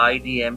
IDM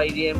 IDM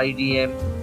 IDM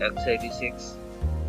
x86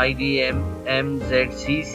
IDM MZCC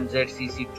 MZCC2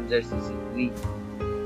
MZCC3،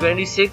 26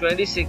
26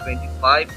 25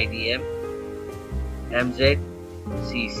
IDM MZCC۔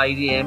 IDM